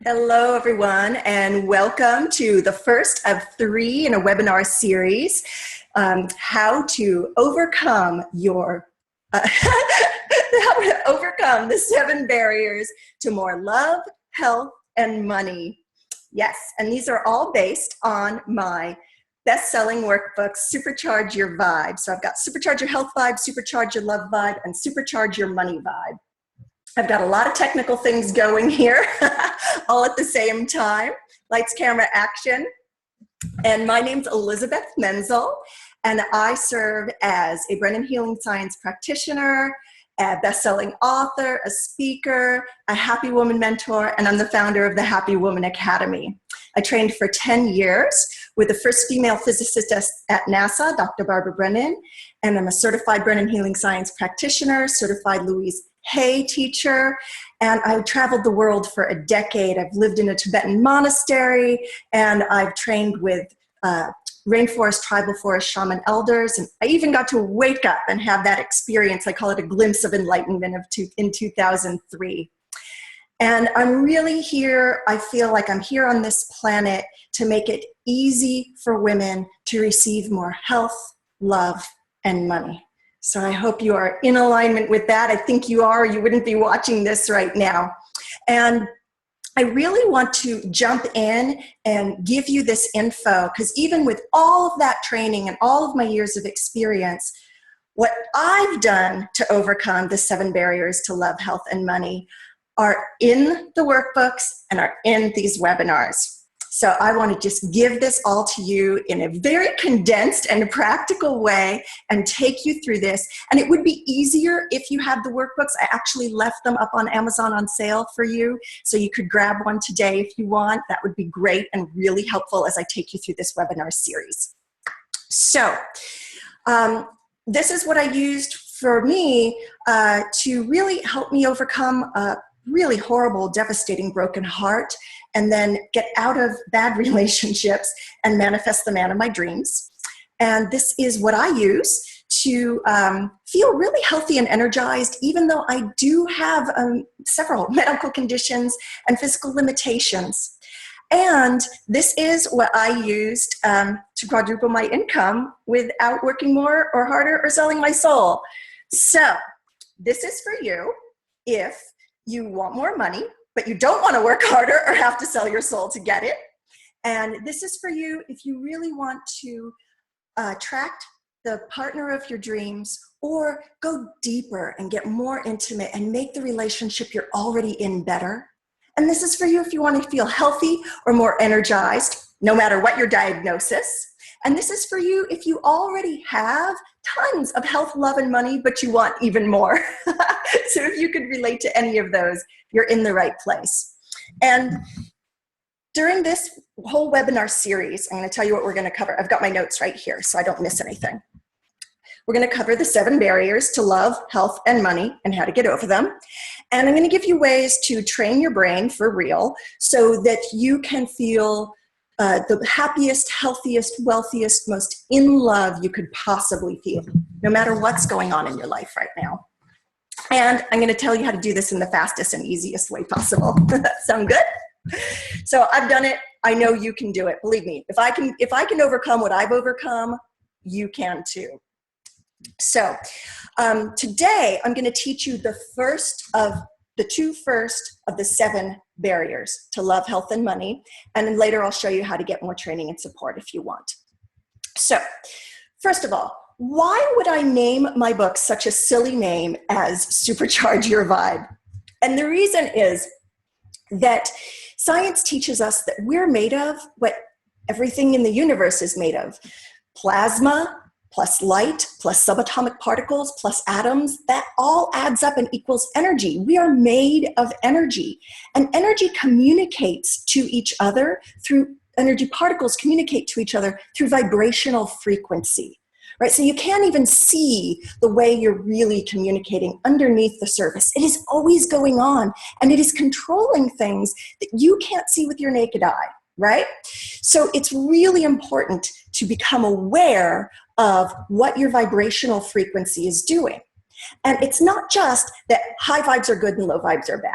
Hello, everyone, and welcome to the first of three in a webinar series, how to overcome how to overcome the 7 barriers to more love, health, and money. Yes, and these are all based on my best-selling workbook, Supercharge Your Vibe. So I've got Supercharge Your Health Vibe, Supercharge Your Love Vibe, and Supercharge Your Money Vibe. I've got a lot of technical things going here all at the same time. Lights, camera, action. And my name's Elizabeth Menzel, and I serve as a Brennan Healing Science practitioner, a best-selling author, a speaker, a Happy Woman mentor, and I'm the founder of the Happy Woman Academy. I trained for 10 years with the first female physicist at NASA, Dr. Barbara Brennan, and I'm a certified Brennan Healing Science practitioner, certified Louise Hay teacher, and I've traveled the world for a decade. I've lived in a Tibetan monastery, and I've trained with rainforest, tribal forest shaman elders, and I even got to wake up and have that experience. I call it a glimpse of enlightenment in 2003. And I'm really here, I feel like I'm here on this planet to make it easy for women to receive more health, love, and money. So I hope you are in alignment with that. I think you are, you wouldn't be watching this right now. And I really want to jump in and give you this info, because even with all of that training and all of my years of experience, what I've done to overcome the 7 barriers to love, health, and money are in the workbooks and are in these webinars. So I want to just give this all to you in a very condensed and practical way and take you through this. And it would be easier if you had the workbooks. I actually left them up on Amazon on sale for you, so you could grab one today if you want. That would be great and really helpful as I take you through this webinar series. So this is what I used for me to really help me overcome a really horrible, devastating, broken heart, and then get out of bad relationships and manifest the man of my dreams. And this is what I use to feel really healthy and energized, even though I do have several medical conditions and physical limitations. And this is what I used to quadruple my income without working more or harder or selling my soul. So this is for you if you want more money, but you don't want to work harder or have to sell your soul to get it. And this is for you if you really want to attract the partner of your dreams or go deeper and get more intimate and make the relationship you're already in better. And this is for you if you want to feel healthy or more energized, no matter what your diagnosis. And this is for you if you already have tons of health, love, and money, but you want even more. So if you could relate to any of those, you're in the right place. And during this whole webinar series, I'm going to tell you what we're going to cover. I've got my notes right here so I don't miss anything. We're going to cover the 7 barriers to love, health, and money and how to get over them. And I'm going to give you ways to train your brain for real so that you can feel the happiest, healthiest, wealthiest, most in love you could possibly feel, no matter what's going on in your life right now. And I'm going to tell you how to do this in the fastest and easiest way possible. Sound good? So I've done it. I know you can do it. Believe me, if I can overcome what I've overcome, you can too. So today I'm going to teach you the two first of the 7 barriers to love, health, and money. And then later I'll show you how to get more training and support if you want. So first of all, why would I name my book such a silly name as Supercharge Your Vibe? And the reason is that science teaches us that we're made of what everything in the universe is made of. Plasma, plus light, plus subatomic particles, plus atoms, that all adds up and equals energy. We are made of energy. And energy communicates to each other through, energy particles communicate to each other through vibrational frequency, right? So you can't even see the way you're really communicating underneath the surface. It is always going on, and it is controlling things that you can't see with your naked eye, right? So it's really important to become aware of what your vibrational frequency is doing. And it's not just that high vibes are good and low vibes are bad.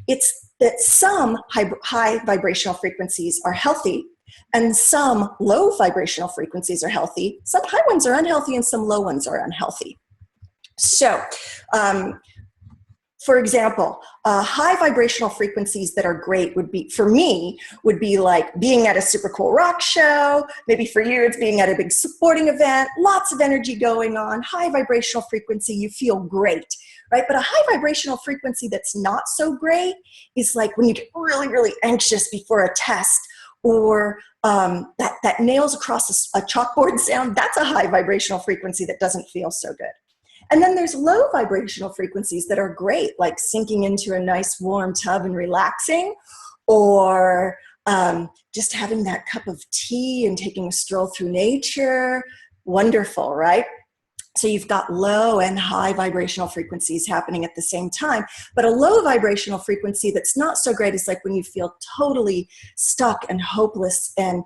It's that some high vibrational frequencies are healthy and some low vibrational frequencies are healthy. Some high ones are unhealthy and some low ones are unhealthy. So, for example, high vibrational frequencies that are great would be, for me, would be like being at a super cool rock show. Maybe for you, it's being at a big sporting event, lots of energy going on, high vibrational frequency, you feel great, right? But a high vibrational frequency that's not so great is like when you get really, really anxious before a test, or that nails across a chalkboard sound. That's a high vibrational frequency that doesn't feel so good. And then there's low vibrational frequencies that are great, like sinking into a nice warm tub and relaxing, or just having that cup of tea and taking a stroll through nature. Wonderful, right? So you've got low and high vibrational frequencies happening at the same time. But a low vibrational frequency that's not so great is like when you feel totally stuck and hopeless and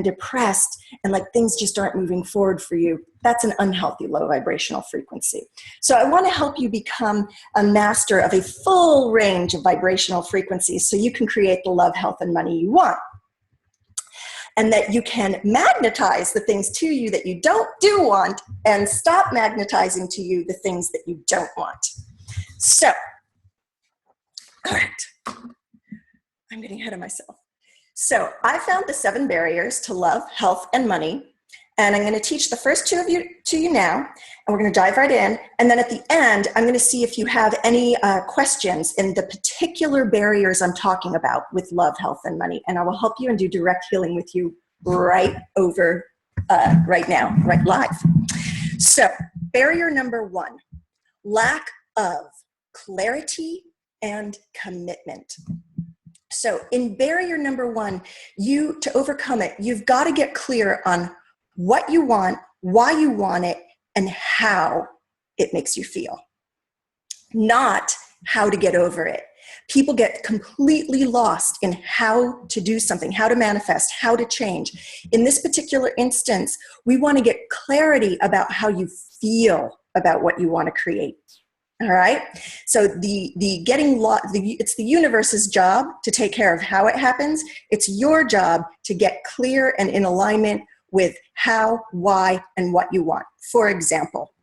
depressed, and like things just aren't moving forward for you. That's an unhealthy low vibrational frequency. So I want to help you become a master of a full range of vibrational frequencies so you can create the love, health, and money you want. And that you can magnetize the things to you that you don't want and stop magnetizing to you the things that you don't want. So, all right, I'm getting ahead of myself. So I found the 7 barriers to love, health, and money. And I'm going to teach the first 2 to you now, and we're going to dive right in. And then at the end, I'm going to see if you have any questions in the particular barriers I'm talking about with love, health, and money. And I will help you and do direct healing with you right now, right live. So barrier number 1, lack of clarity and commitment. So in barrier number 1, to overcome it, you've got to get clear on what you want, why you want it, and how it makes you feel. Not how to get over it. People get completely lost in how to do something, how to manifest, how to change. In this particular instance, we want to get clarity about how you feel about what you want to create. All right. So it's the universe's job to take care of how it happens. It's your job to get clear and in alignment with how, why, and what you want. For example,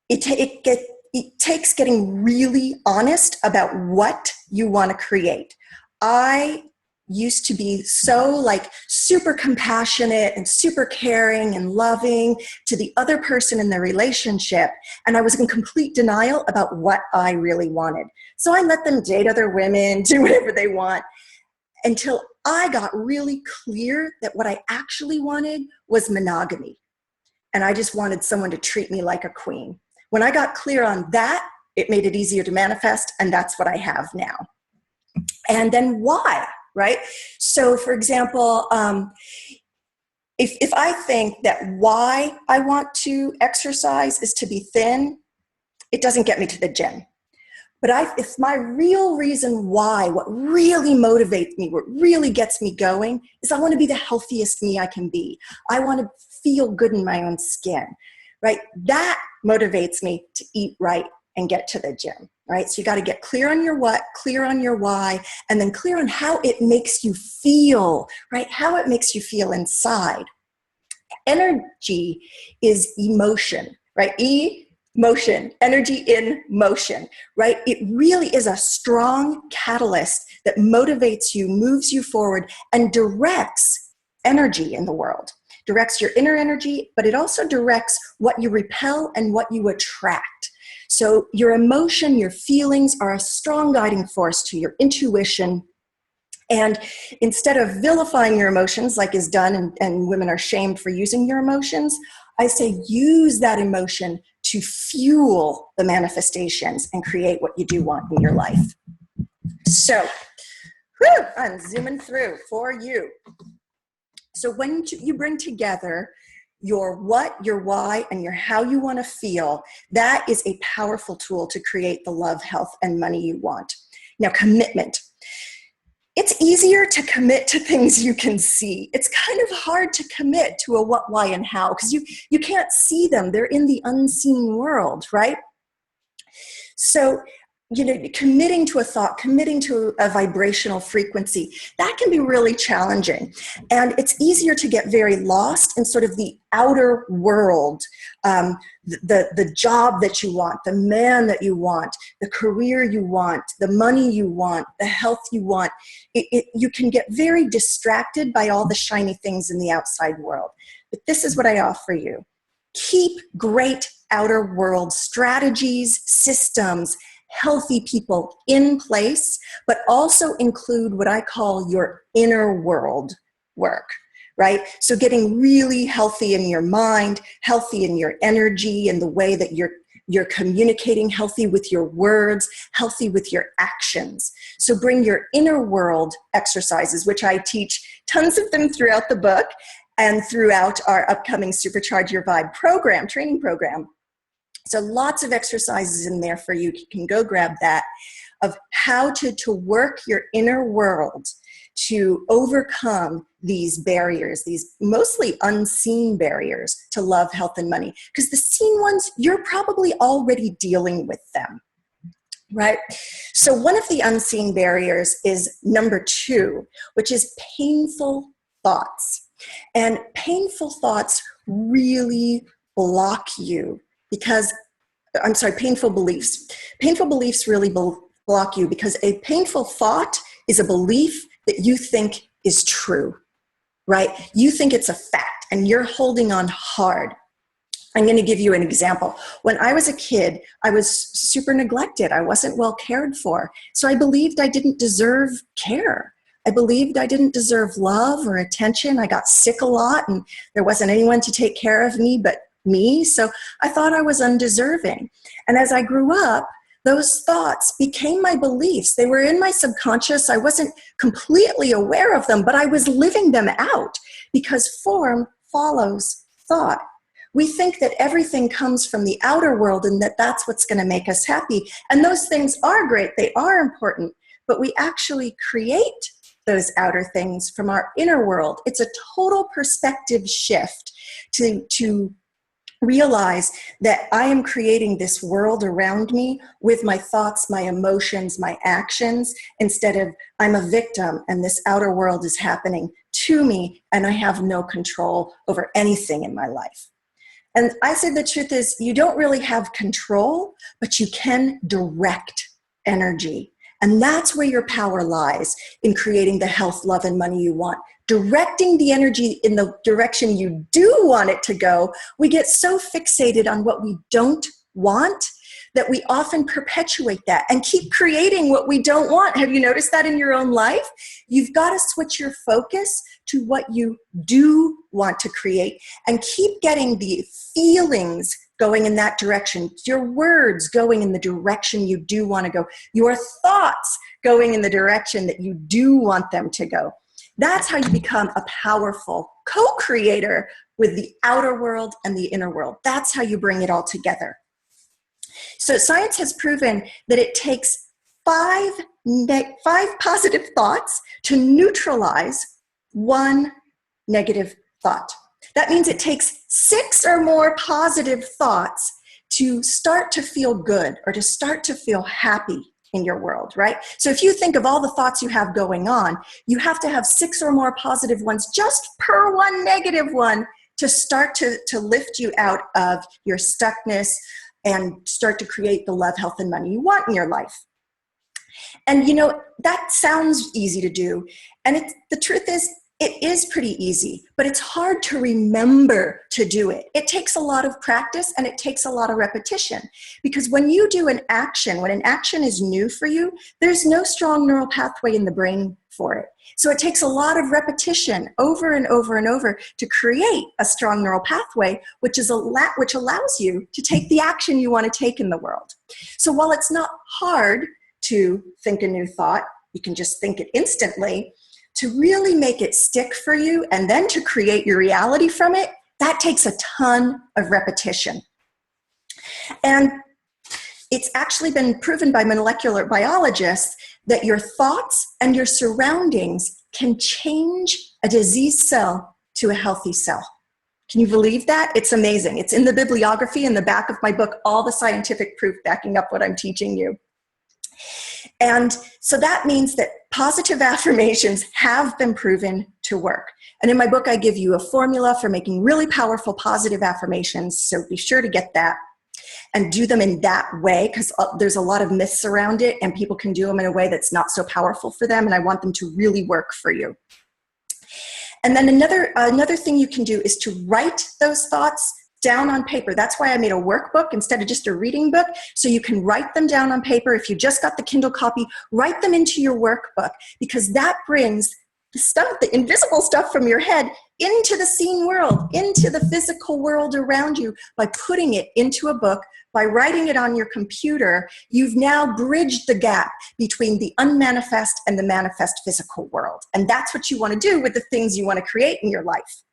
it takes getting really honest about what you want to create. I used to be so like super compassionate and super caring and loving to the other person in the relationship, and I was in complete denial about what I really wanted. So I let them date other women, do whatever they want, until I got really clear that what I actually wanted was monogamy. And I just wanted someone to treat me like a queen. When I got clear on that, it made it easier to manifest, and that's what I have now. And then why? Right? So for example, if I think that why I want to exercise is to be thin, it doesn't get me to the gym. But if my real reason why, what really motivates me, what really gets me going, is I want to be the healthiest me I can be. I want to feel good in my own skin, right? That motivates me to eat right and get to the gym, right? So you got to get clear on your what, clear on your why, and then clear on how it makes you feel, right? How it makes you feel inside. Energy is emotion, right? Motion, energy in motion, right? It really is a strong catalyst that motivates you, moves you forward, and directs energy in the world. Directs your inner energy, but it also directs what you repel and what you attract. So your emotion, your feelings are a strong guiding force to your intuition. And instead of vilifying your emotions like is done, and women are shamed for using your emotions, I say use that emotion to fuel the manifestations and create what you do want in your life. So, I'm zooming through for you. So when you bring together your what, your why, and your how you want to feel, that is a powerful tool to create the love, health, and money you want. Now, commitment. It's easier to commit to things you can see. It's kind of hard to commit to a what, why, and how, because you can't see them. They're in the unseen world, right? So committing to a thought, committing to a vibrational frequency, that can be really challenging. And it's easier to get very lost in sort of the outer world, the job that you want, the man that you want, the career you want, the money you want, the health you want. You can get very distracted by all the shiny things in the outside world. But this is what I offer you. Keep great outer world strategies, systems, healthy people in place, but also include what I call your inner world work, right? So getting really healthy in your mind, healthy in your energy, and the way that you're communicating, healthy with your words, healthy with your actions. So bring your inner world exercises, which I teach tons of them throughout the book and throughout our upcoming Supercharge Your Vibe program, training program. So lots of exercises in there for you. You can go grab that, of how to work your inner world to overcome these barriers, these mostly unseen barriers to love, health, and money. Because the seen ones, you're probably already dealing with them, right? So one of the unseen barriers is number 2, which is painful thoughts. And painful thoughts really block you. Painful beliefs. Painful beliefs really block you because a painful thought is a belief that you think is true, right? You think it's a fact and you're holding on hard. I'm going to give you an example. When I was a kid, I was super neglected. I wasn't well cared for. So I believed I didn't deserve care. I believed I didn't deserve love or attention. I got sick a lot and there wasn't anyone to take care of me but me. So I thought I was undeserving. And as I grew up, those thoughts became my beliefs. They were in my subconscious. I wasn't completely aware of them, but I was living them out because form follows thought. We think that everything comes from the outer world and that that's what's going to make us happy. And those things are great. They are important, but we actually create those outer things from our inner world. It's a total perspective shift to realize that I am creating this world around me with my thoughts, my emotions, my actions, instead of I'm a victim and this outer world is happening to me and I have no control over anything in my life. And I say the truth is you don't really have control, but you can direct energy. And that's where your power lies, in creating the health, love, and money you want. Directing the energy in the direction you do want it to go. We get so fixated on what we don't want that we often perpetuate that and keep creating what we don't want. Have you noticed that in your own life? You've got to switch your focus to what you do want to create and keep getting the feelings going in that direction, your words going in the direction you do want to go, your thoughts going in the direction that you do want them to go. That's how you become a powerful co-creator with the outer world and the inner world. That's how you bring it all together. So science has proven that it takes five positive thoughts to neutralize one negative thought. That means it takes 6 or more positive thoughts to start to feel good or to start to feel happy in your world, right? So if you think of all the thoughts you have going on, you have to have 6 or more positive ones just per one negative one to start to lift you out of your stuckness and start to create the love, health, and money you want in your life. And you know, that sounds easy to do. And the truth is, it is pretty easy, but it's hard to remember to do it. It takes a lot of practice and it takes a lot of repetition, because when you do an action, when an action is new for you, there's no strong neural pathway in the brain for it. So it takes a lot of repetition over and over and over to create a strong neural pathway, which allows you to take the action you want to take in the world. So while it's not hard to think a new thought, you can just think it instantly. To really make it stick for you and then to create your reality from it, that takes a ton of repetition. And it's actually been proven by molecular biologists that your thoughts and your surroundings can change a diseased cell to a healthy cell. Can you believe that? It's amazing. It's in the bibliography in the back of my book, all the scientific proof backing up what I'm teaching you. And so that means that positive affirmations have been proven to work. And in my book, I give you a formula for making really powerful positive affirmations. So be sure to get that and do them in that way, because there's a lot of myths around it and people can do them in a way that's not so powerful for them. And I want them to really work for you. And then another thing you can do is to write those thoughts down on paper. That's why I made a workbook instead of just a reading book, so you can write them down on paper. If you just got the Kindle copy, write them into your workbook, because that brings the stuff, the invisible stuff from your head into the seen world, into the physical world around you by putting it into a book, by writing it on your computer. You've now bridged the gap between the unmanifest and the manifest physical world. And that's what you want to do with the things you want to create in your life.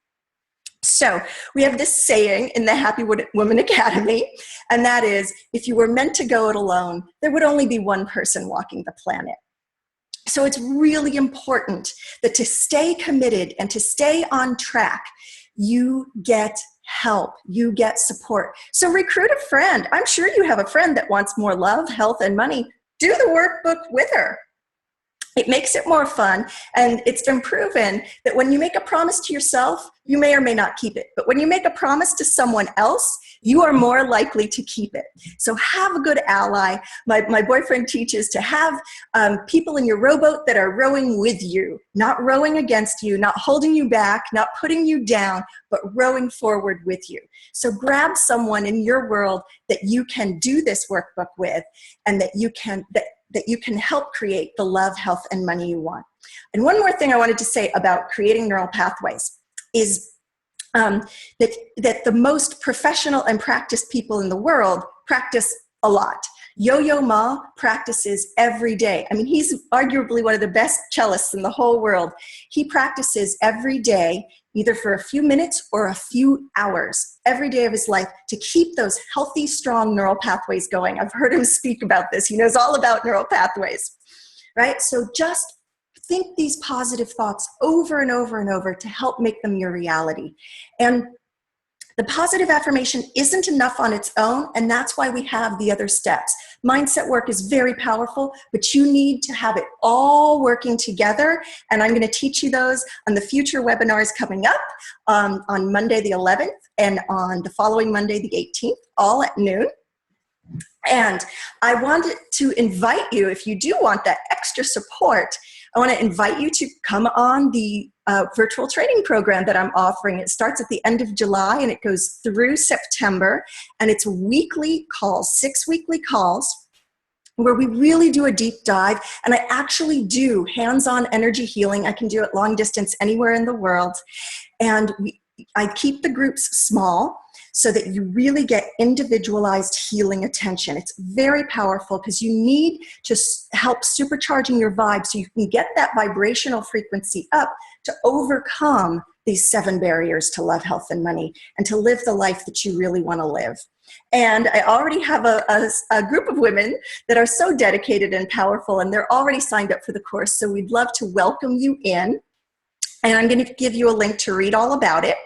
So we have this saying in the Happy Woman Academy, and that is, if you were meant to go it alone, there would only be one person walking the planet. So it's really important that to stay committed and to stay on track, you get help, you get support. So recruit a friend. I'm sure you have a friend that wants more love, health, and money. Do the workbook with her. It makes it more fun, and it's been proven that when you make a promise to yourself, you may or may not keep it. But when you make a promise to someone else, you are more likely to keep it. So have a good ally. My boyfriend teaches to have people in your rowboat that are rowing with you, not rowing against you, not holding you back, not putting you down, but rowing forward with you. So grab someone in your world that you can do this workbook with, and that you can help create the love, health, and money you want. And one more thing I wanted to say about creating neural pathways is that the most professional and practiced people in the world practice a lot. Yo-Yo Ma practices every day. I mean, he's arguably one of the best cellists in the whole world. He practices every day, either for a few minutes or a few hours, every day of his life, to keep those healthy, strong neural pathways going. I've heard him speak about this. He knows all about neural pathways, right? So just think these positive thoughts over and over and over to help make them your reality. And the positive affirmation isn't enough on its own, and that's why we have the other steps. Mindset work is very powerful, but you need to have it all working together, and I'm going to teach you those on the future webinars coming up on Monday the 11th and on the following Monday the 18th, all at noon. And I wanted to invite you, if you do want that extra support, I want to invite you to come on the virtual training program that I'm offering. It starts at the end of July and it goes through September, and it's weekly calls, 6 weekly calls, where we really do a deep dive, and I actually do hands-on energy healing. I can do it long distance anywhere in the world, and I keep the groups small so that you really get individualized healing attention. It's very powerful because you need to help supercharging your vibe so you can get that vibrational frequency up to overcome these 7 barriers to love, health, and money, and to live the life that you really want to live. And I already have a group of women that are so dedicated and powerful, and they're already signed up for the course, so we'd love to welcome you in. And I'm going to give you a link to read all about it.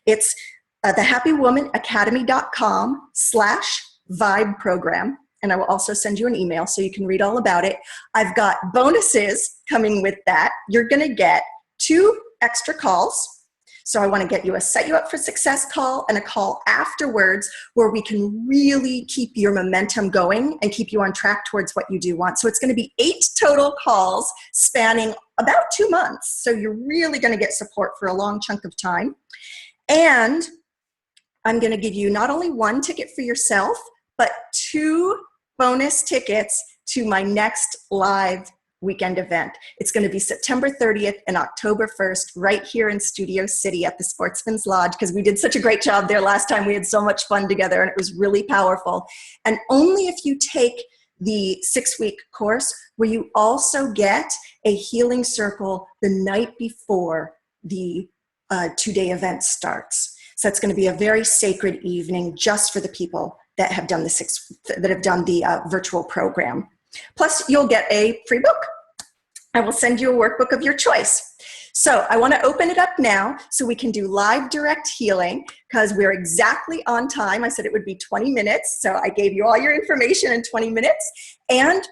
It's thehappywomanacademy.com/vibe program. And I will also send you an email so you can read all about it. I've got bonuses coming with that. You're going to get 2 extra calls. So I want to get you a Set You Up for Success call and a call afterwards where we can really keep your momentum going and keep you on track towards what you do want. So it's going to be 8 total calls spanning about 2 months. So you're really going to get support for a long chunk of time. And I'm going to give you not only 1 ticket for yourself, but 2 bonus tickets to my next live weekend event. It's going to be September 30th and October 1st, right here in Studio City at the Sportsman's Lodge, because we did such a great job there last time. We had so much fun together, and it was really powerful. And only if you take the 6-week course will you also get a healing circle the night before the 2-day event starts. So it's going to be a very sacred evening just for the people that have done the virtual program. Plus, you'll get a free book. I will send you a workbook of your choice. So I want to open it up now so we can do live direct healing, because we're exactly on time. I said it would be 20 minutes, so I gave you all your information in 20 minutes. And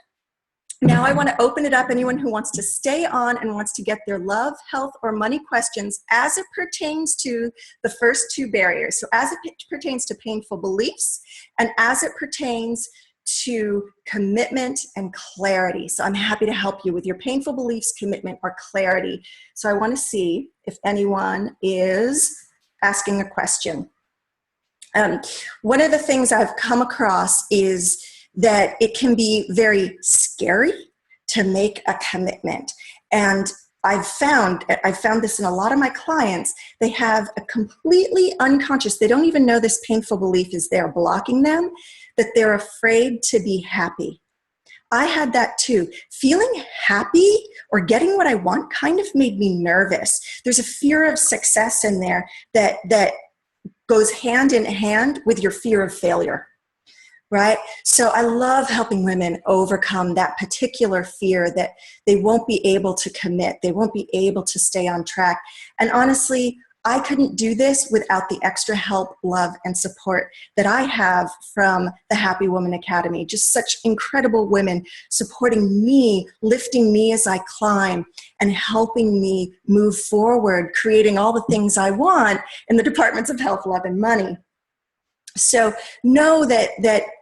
Now I want to open it up. Anyone who wants to stay on and wants to get their love, health, or money questions as it pertains to the first two barriers. So as it pertains to painful beliefs and as it pertains to commitment and clarity. So I'm happy to help you with your painful beliefs, commitment, or clarity. So I want to see if anyone is asking a question. One of the things I've come across is that it can be very scary to make a commitment. And I've found this in a lot of my clients. They have a completely unconscious, they don't even know this painful belief is there blocking them, that they're afraid to be happy. I had that too. Feeling happy or getting what I want kind of made me nervous. There's a fear of success in there that goes hand in hand with your fear of failure. Right? So I love helping women overcome that particular fear that they won't be able to commit. They won't be able to stay on track. And honestly, I couldn't do this without the extra help, love, and support that I have from the Happy Woman Academy. Just such incredible women supporting me, lifting me as I climb, and helping me move forward, creating all the things I want in the departments of health, love, and money. So know that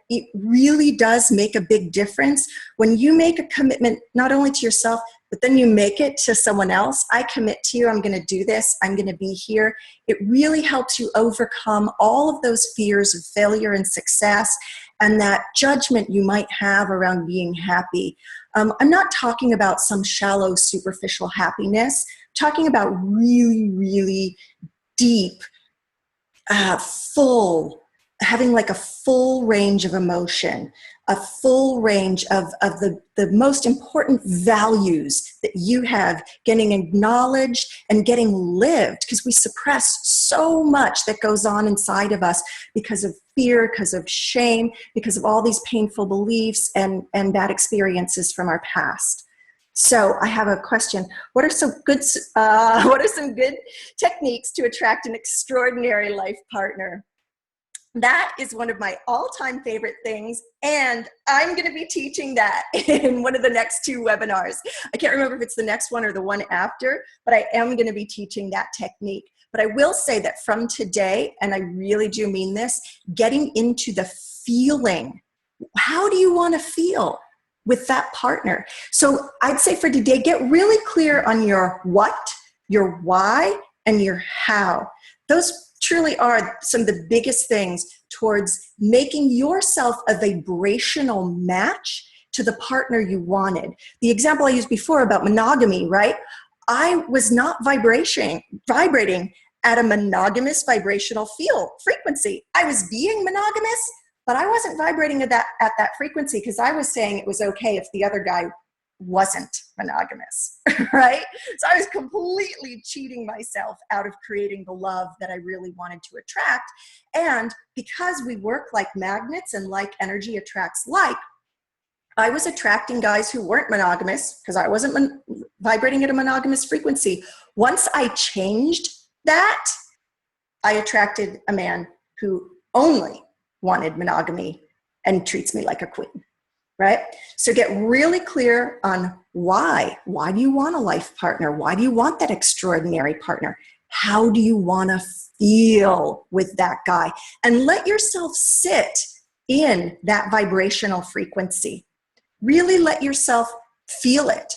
it really does make a big difference when you make a commitment not only to yourself, but then you make it to someone else. I commit to you, I'm going to do this, I'm going to be here. It really helps you overcome all of those fears of failure and success and that judgment you might have around being happy. I'm not talking about some shallow, superficial happiness. I'm talking about really, really deep, full, having like a full range of emotion, a full range of the most important values that you have getting acknowledged and getting lived, because we suppress so much that goes on inside of us because of fear, because of shame, because of all these painful beliefs and bad experiences from our past. So I have a question. What are some good techniques to attract an extraordinary life partner? That is one of my all-time favorite things, and I'm going to be teaching that in one of the next two webinars. I can't remember if it's the next one or the one after, but I am going to be teaching that technique. But I will say that from today, and I really do mean this, getting into the feeling. How do you want to feel with that partner? So I'd say for today, get really clear on your what, your why, and your how. Those truly are some of the biggest things towards making yourself a vibrational match to the partner you wanted. The example I used before about monogamy, right? I was not vibrating at a monogamous vibrational frequency. I was being monogamous, but I wasn't vibrating at that frequency because I was saying it was okay if the other guy wasn't monogamous, right? So I was completely cheating myself out of creating the love that I really wanted to attract. And because we work like magnets and like energy attracts like, I was attracting guys who weren't monogamous because I wasn't vibrating at a monogamous frequency. Once I changed that, I attracted a man who only wanted monogamy and treats me like a queen. Right? So get really clear on why. Why do you want a life partner? Why do you want that extraordinary partner? How do you want to feel with that guy? And let yourself sit in that vibrational frequency. Really let yourself feel it.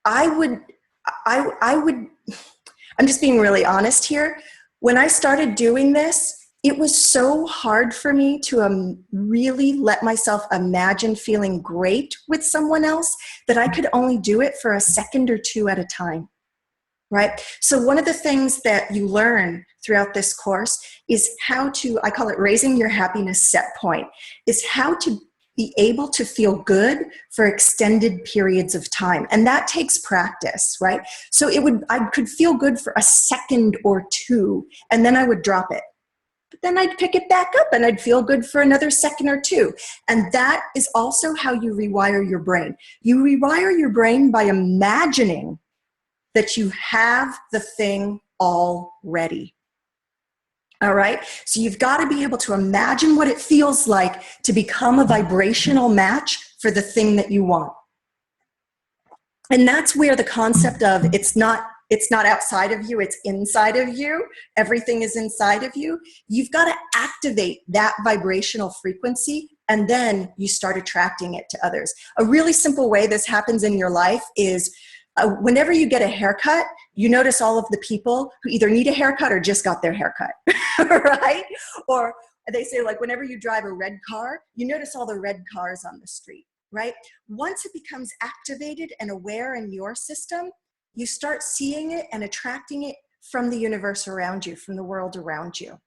I'm just being really honest here. When I started doing this, it was so hard for me to really let myself imagine feeling great with someone else that I could only do it for a second or two at a time, right? So one of the things that you learn throughout this course is how to, I call it raising your happiness set point, is how to be able to feel good for extended periods of time. And that takes practice, right? So I could feel good for a second or two, and then I would drop it. But then I'd pick it back up and I'd feel good for another second or two. And that is also how you rewire your brain. You rewire your brain by imagining that you have the thing already. All right? So you've got to be able to imagine what it feels like to become a vibrational match for the thing that you want. And that's where the concept of it's not outside of you, it's inside of you. Everything is inside of you. You've got to activate that vibrational frequency, and then you start attracting it to others. A really simple way this happens in your life is whenever you get a haircut, you notice all of the people who either need a haircut or just got their haircut, right? Or they say, like, whenever you drive a red car, you notice all the red cars on the street, right? Once it becomes activated and aware in your system, you start seeing it and attracting it from the universe around you, from the world around you.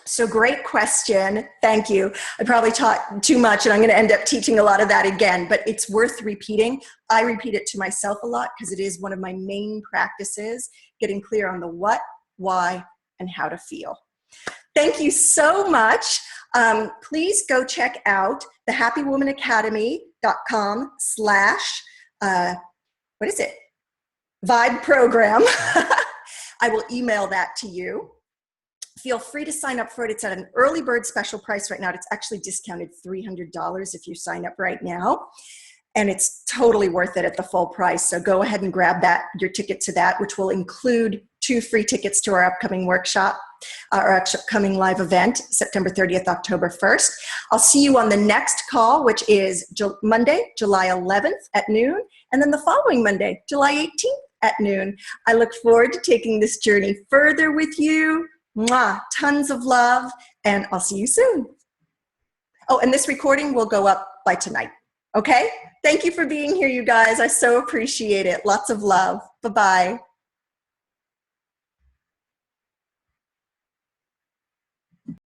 So great question. Thank you. I probably taught too much and I'm going to end up teaching a lot of that again, but it's worth repeating. I repeat it to myself a lot because it is one of my main practices, getting clear on the what, why, and how to feel. Thank you so much. Please go check out the happywomanacademy.com/ what is it? Vibe program. I will email that to you. Feel free to sign up for it. It's at an early bird special price right now. It's actually discounted $300 if you sign up right now. And it's totally worth it at the full price. So go ahead and grab that, your ticket to that, which will include 2 free tickets to our upcoming workshop, our upcoming live event, September 30th, October 1st. I'll see you on the next call, which is Monday, July 11th at noon, and then the following Monday, July 18th at noon. I look forward to taking this journey further with you. Mwah, tons of love, and I'll see you soon. Oh, and this recording will go up by tonight, okay? Thank you for being here, you guys. I so appreciate it. Lots of love. Bye-bye.